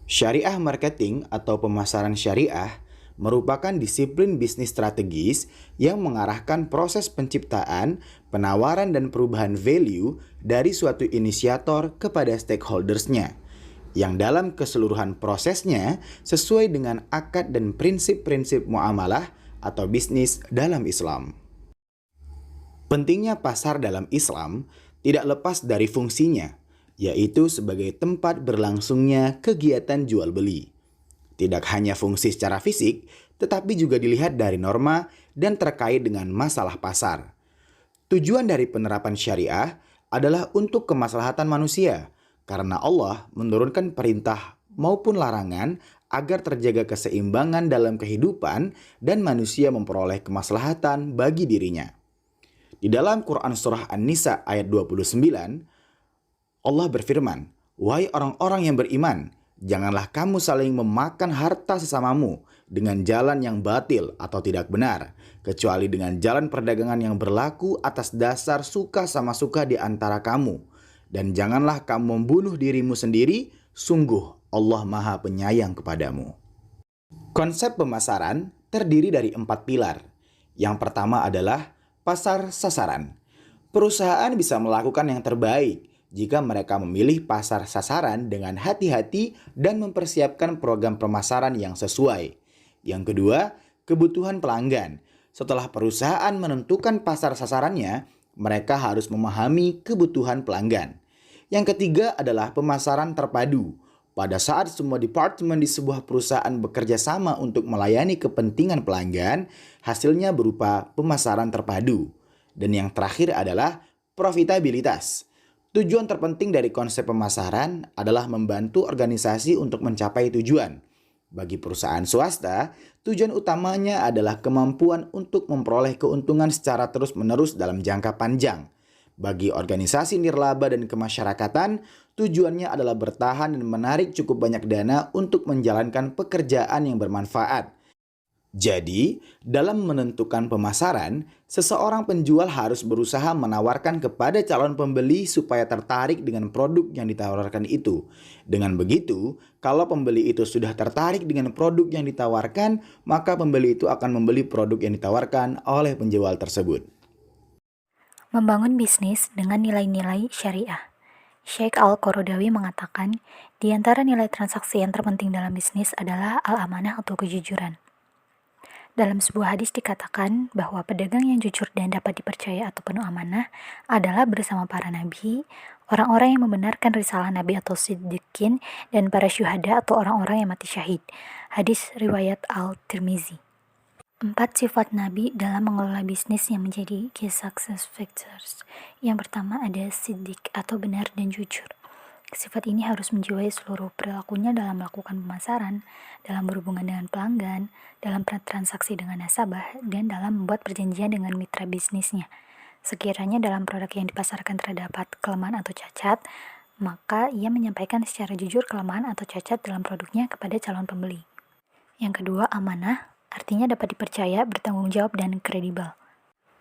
Syariah marketing atau pemasaran syariah merupakan disiplin bisnis strategis yang mengarahkan proses penciptaan, penawaran, dan perubahan value dari suatu inisiator kepada stakeholders-nya, yang dalam keseluruhan prosesnya sesuai dengan akad dan prinsip-prinsip muamalah atau bisnis dalam Islam. Pentingnya pasar dalam Islam tidak lepas dari fungsinya, yaitu sebagai tempat berlangsungnya kegiatan jual beli. Tidak hanya fungsi secara fisik, tetapi juga dilihat dari norma dan terkait dengan masalah pasar. Tujuan dari penerapan syariah adalah untuk kemaslahatan manusia, karena Allah menurunkan perintah maupun larangan agar terjaga keseimbangan dalam kehidupan dan manusia memperoleh kemaslahatan bagi dirinya. Di dalam Quran Surah An-Nisa ayat 29, Allah berfirman, "Wahai orang-orang yang beriman, janganlah kamu saling memakan harta sesamamu dengan jalan yang batil atau tidak benar, kecuali dengan jalan perdagangan yang berlaku atas dasar suka sama suka di antara kamu. Dan janganlah kamu membunuh dirimu sendiri, sungguh Allah Maha Penyayang kepadamu." Konsep pemasaran terdiri dari 4 pilar. Yang pertama adalah pasar sasaran. Perusahaan bisa melakukan yang terbaik jika mereka memilih pasar sasaran dengan hati-hati dan mempersiapkan program pemasaran yang sesuai. Yang kedua, kebutuhan pelanggan. Setelah perusahaan menentukan pasar sasarannya, mereka harus memahami kebutuhan pelanggan. Yang ketiga adalah pemasaran terpadu. Pada saat semua departemen di sebuah perusahaan bekerja sama untuk melayani kepentingan pelanggan, hasilnya berupa pemasaran terpadu. Dan yang terakhir adalah profitabilitas. Tujuan terpenting dari konsep pemasaran adalah membantu organisasi untuk mencapai tujuan. Bagi perusahaan swasta, tujuan utamanya adalah kemampuan untuk memperoleh keuntungan secara terus-menerus dalam jangka panjang. Bagi organisasi nirlaba dan kemasyarakatan, tujuannya adalah bertahan dan menarik cukup banyak dana untuk menjalankan pekerjaan yang bermanfaat. Jadi, dalam menentukan pemasaran, seseorang penjual harus berusaha menawarkan kepada calon pembeli supaya tertarik dengan produk yang ditawarkan itu. Dengan begitu, kalau pembeli itu sudah tertarik dengan produk yang ditawarkan, maka pembeli itu akan membeli produk yang ditawarkan oleh penjual tersebut. Membangun bisnis dengan nilai-nilai syariah. Sheikh Al-Qaradawi mengatakan, di antara nilai transaksi yang terpenting dalam bisnis adalah al-amanah atau kejujuran. Dalam sebuah hadis dikatakan bahwa pedagang yang jujur dan dapat dipercaya atau penuh amanah adalah bersama para nabi, orang-orang yang membenarkan risalah nabi atau siddiqin, dan para syuhada atau orang-orang yang mati syahid. Hadis riwayat Al-Tirmizi. 4 sifat Nabi dalam mengelola bisnis yang menjadi key success factors. Yang pertama ada siddiq atau benar dan jujur. Sifat ini harus menjiwai seluruh perilakunya dalam melakukan pemasaran, dalam berhubungan dengan pelanggan, dalam transaksi dengan nasabah, dan dalam membuat perjanjian dengan mitra bisnisnya. Sekiranya dalam produk yang dipasarkan terdapat kelemahan atau cacat, maka ia menyampaikan secara jujur kelemahan atau cacat dalam produknya kepada calon pembeli. Yang kedua, amanah, artinya dapat dipercaya, bertanggung jawab, dan kredibel.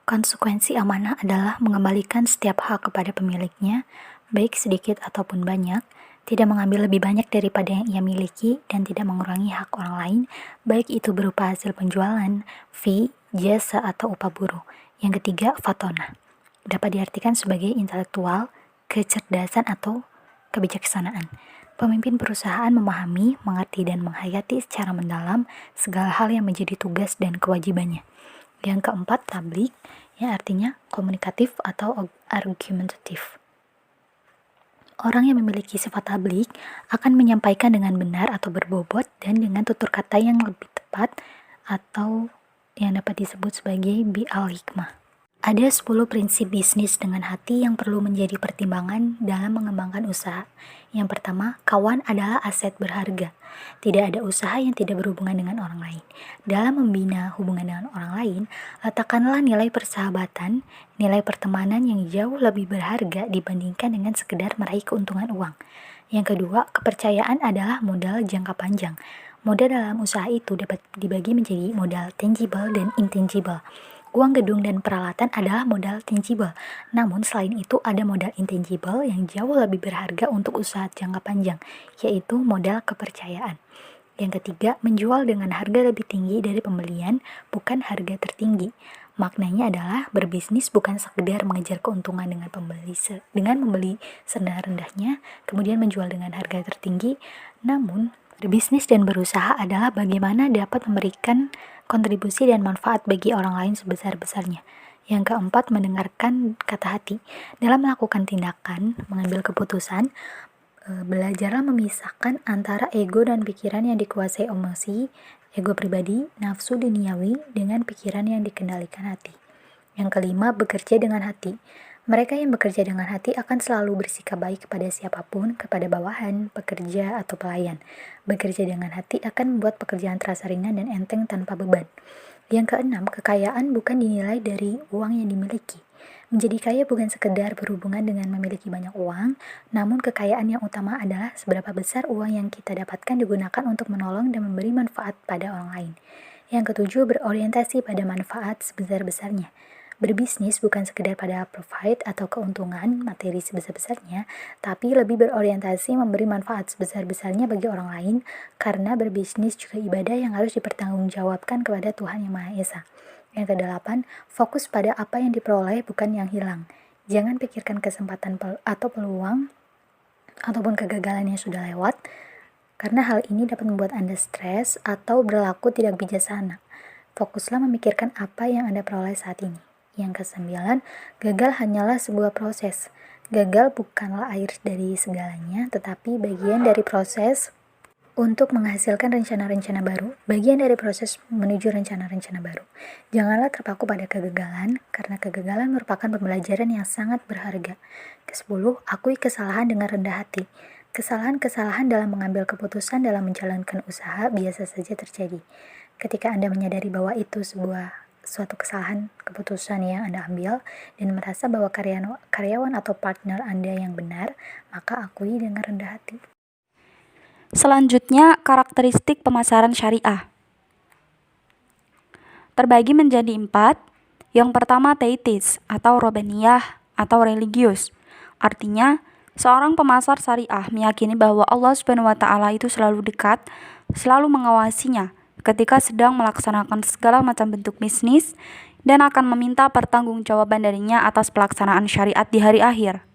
Konsekuensi amanah adalah mengembalikan setiap hak kepada pemiliknya, baik sedikit ataupun banyak, tidak mengambil lebih banyak daripada yang ia miliki, dan tidak mengurangi hak orang lain, baik itu berupa hasil penjualan, fee, jasa, atau upah buruh. Yang ketiga, fatonah. Dapat diartikan sebagai intelektual, kecerdasan, atau kebijaksanaan. Pemimpin perusahaan memahami, mengerti, dan menghayati secara mendalam segala hal yang menjadi tugas dan kewajibannya. Yang keempat, tablik, yang artinya komunikatif atau argumentatif. Orang yang memiliki sifat tablik akan menyampaikan dengan benar atau berbobot dan dengan tutur kata yang lebih tepat atau yang dapat disebut sebagai bi'al-hikmah. Ada 10 prinsip bisnis dengan hati yang perlu menjadi pertimbangan dalam mengembangkan usaha. Yang pertama, kawan adalah aset berharga. Tidak ada usaha yang tidak berhubungan dengan orang lain. Dalam membina hubungan dengan orang lain, letakkanlah nilai persahabatan, nilai pertemanan yang jauh lebih berharga dibandingkan dengan sekedar meraih keuntungan uang. Yang kedua, kepercayaan adalah modal jangka panjang. Modal dalam usaha itu dapat dibagi menjadi modal tangible dan intangible. Uang gedung dan peralatan adalah modal tangible. Namun selain itu ada modal intangible yang jauh lebih berharga untuk usaha jangka panjang, yaitu modal kepercayaan. Yang ketiga, menjual dengan harga lebih tinggi dari pembelian, bukan harga tertinggi. Maknanya adalah berbisnis bukan sekedar mengejar keuntungan dengan membeli serendah-rendahnya, kemudian menjual dengan harga tertinggi, namun berbisnis dan berusaha adalah bagaimana dapat memberikan kontribusi dan manfaat bagi orang lain sebesar-besarnya. Yang keempat, mendengarkan kata hati. Dalam melakukan tindakan, mengambil keputusan, belajarlah memisahkan antara ego dan pikiran yang dikuasai emosi, ego pribadi, nafsu duniawi, dengan pikiran yang dikendalikan hati. Yang kelima, bekerja dengan hati. Mereka yang bekerja dengan hati akan selalu bersikap baik kepada siapapun, kepada bawahan, pekerja, atau pelayan. Bekerja dengan hati akan membuat pekerjaan terasa ringan dan enteng tanpa beban. Yang keenam, kekayaan bukan dinilai dari uang yang dimiliki. Menjadi kaya bukan sekedar berhubungan dengan memiliki banyak uang, namun kekayaan yang utama adalah seberapa besar uang yang kita dapatkan digunakan untuk menolong dan memberi manfaat pada orang lain. Yang ketujuh, berorientasi pada manfaat sebesar-besarnya. Berbisnis bukan sekedar pada profit atau keuntungan materi sebesar-besarnya, tapi lebih berorientasi memberi manfaat sebesar-besarnya bagi orang lain, karena berbisnis juga ibadah yang harus dipertanggungjawabkan kepada Tuhan Yang Maha Esa. Yang kedelapan, fokus pada apa yang diperoleh bukan yang hilang. Jangan pikirkan kesempatan atau peluang ataupun kegagalan yang sudah lewat, karena hal ini dapat membuat Anda stres atau berlaku tidak bijaksana. Fokuslah memikirkan apa yang Anda peroleh saat ini. Yang kesembilan, gagal hanyalah sebuah proses. Gagal bukanlah akhir dari segalanya, tetapi bagian dari proses untuk menghasilkan rencana-rencana baru, bagian dari proses menuju rencana-rencana baru. Janganlah terpaku pada kegagalan, karena kegagalan merupakan pembelajaran yang sangat berharga. Kesepuluh, akui kesalahan dengan rendah hati. Kesalahan-kesalahan dalam mengambil keputusan dalam menjalankan usaha biasa saja terjadi. Ketika Anda menyadari bahwa itu suatu kesalahan keputusan yang Anda ambil dan merasa bahwa karyawan atau partner Anda yang benar, maka akui dengan rendah hati. Selanjutnya, karakteristik pemasaran syariah. Terbagi menjadi 4. Yang pertama, teitis atau robaniyah atau religius. Artinya, seorang pemasar syariah meyakini bahwa Allah SWT itu selalu dekat, selalu mengawasinya ketika sedang melaksanakan segala macam bentuk bisnis dan akan meminta pertanggungjawaban darinya atas pelaksanaan syariat di hari akhir.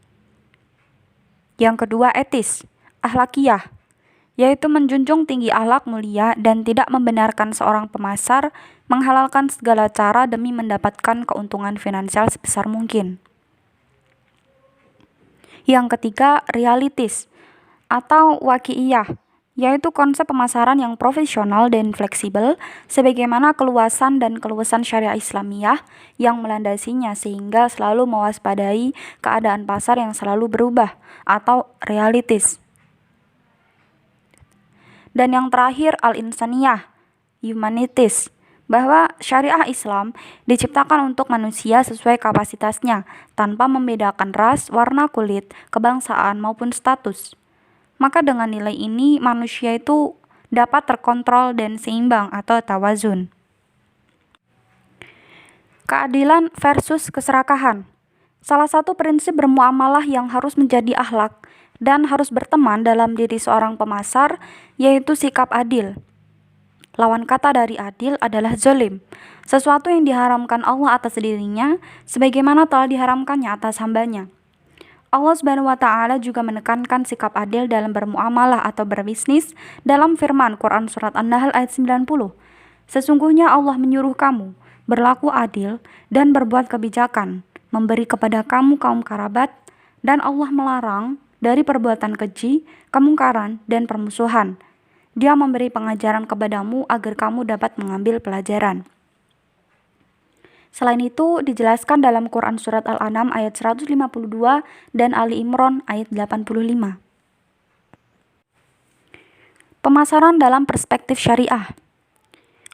Yang kedua, etis, akhlakiyah, yaitu menjunjung tinggi akhlak mulia dan tidak membenarkan seorang pemasar menghalalkan segala cara demi mendapatkan keuntungan finansial sebesar mungkin. Yang ketiga, realitis atau waqi'iyah, yaitu konsep pemasaran yang profesional dan fleksibel sebagaimana keluasan dan keluasan syariah Islamiyah yang melandasinya sehingga selalu mewaspadai keadaan pasar yang selalu berubah atau realitis. Dan yang terakhir, al-insaniyah, humanitis, bahwa syariah Islam diciptakan untuk manusia sesuai kapasitasnya tanpa membedakan ras, warna kulit, kebangsaan maupun status. Maka dengan nilai ini manusia itu dapat terkontrol dan seimbang atau tawazun. Keadilan versus keserakahan. Salah satu prinsip bermuamalah yang harus menjadi akhlak dan harus berteman dalam diri seorang pemasar yaitu sikap adil. Lawan kata dari adil adalah zalim, sesuatu yang diharamkan Allah atas dirinya sebagaimana telah diharamkannya atas hambanya. Allah SWT juga menekankan sikap adil dalam bermuamalah atau berbisnis dalam firman Quran Surat An-Nahl ayat 90. Sesungguhnya Allah menyuruh kamu berlaku adil dan berbuat kebijakan, memberi kepada kamu kaum kerabat, dan Allah melarang dari perbuatan keji, kemungkaran, dan permusuhan. Dia memberi pengajaran kepadamu agar kamu dapat mengambil pelajaran. Selain itu, dijelaskan dalam Quran Surat Al-An'am ayat 152 dan Ali Imran ayat 85. Pemasaran dalam perspektif syariah.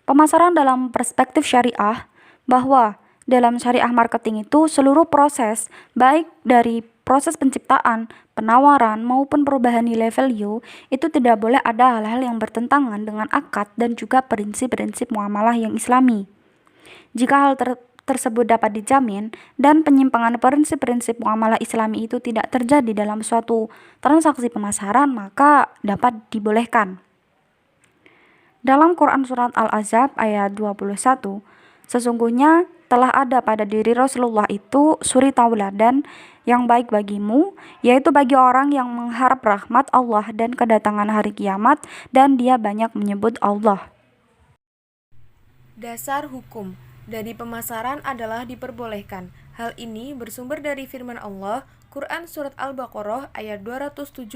Pemasaran dalam perspektif syariah bahwa dalam syariah marketing itu seluruh proses, baik dari proses penciptaan, penawaran, maupun perubahan nilai value, itu tidak boleh ada hal-hal yang bertentangan dengan akad dan juga prinsip-prinsip muamalah yang islami. Jika hal tersebut dapat dijamin dan penyimpangan prinsip-prinsip muamalah Islami itu tidak terjadi dalam suatu transaksi pemasaran, maka dapat dibolehkan. Dalam Quran Surat Al-Ahzab ayat 21, sesungguhnya telah ada pada diri Rasulullah itu suri tauladan yang baik bagimu, yaitu bagi orang yang mengharap rahmat Allah dan kedatangan hari kiamat, dan dia banyak menyebut Allah. Dasar hukum dari pemasaran adalah diperbolehkan. Hal ini bersumber dari firman Allah, Quran Surat Al-Baqarah ayat 275.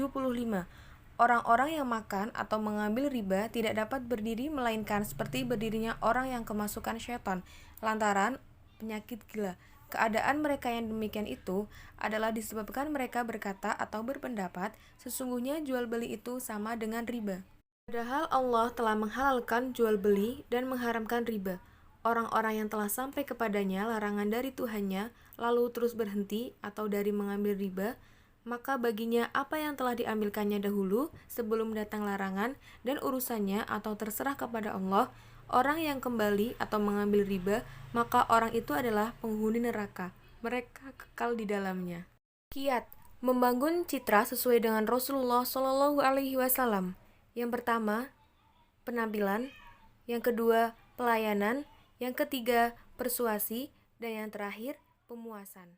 Orang-orang yang makan atau mengambil riba tidak dapat berdiri melainkan seperti berdirinya orang yang kemasukan syaitan lantaran penyakit gila. Keadaan mereka yang demikian itu adalah disebabkan mereka berkata atau berpendapat sesungguhnya jual beli itu sama dengan riba. Padahal Allah telah menghalalkan jual beli dan mengharamkan riba. Orang-orang yang telah sampai kepadanya larangan dari Tuhannya lalu terus berhenti atau dari mengambil riba, maka baginya apa yang telah diambilkannya dahulu sebelum datang larangan dan urusannya atau terserah kepada Allah. Orang yang kembali atau mengambil riba, maka orang itu adalah penghuni neraka. Mereka kekal di dalamnya. Kiat membangun citra sesuai dengan Rasulullah Shallallahu Alaihi Wasallam. Yang pertama, penampilan. Yang kedua, pelayanan. Yang ketiga, persuasi. Dan yang terakhir, pemuasan.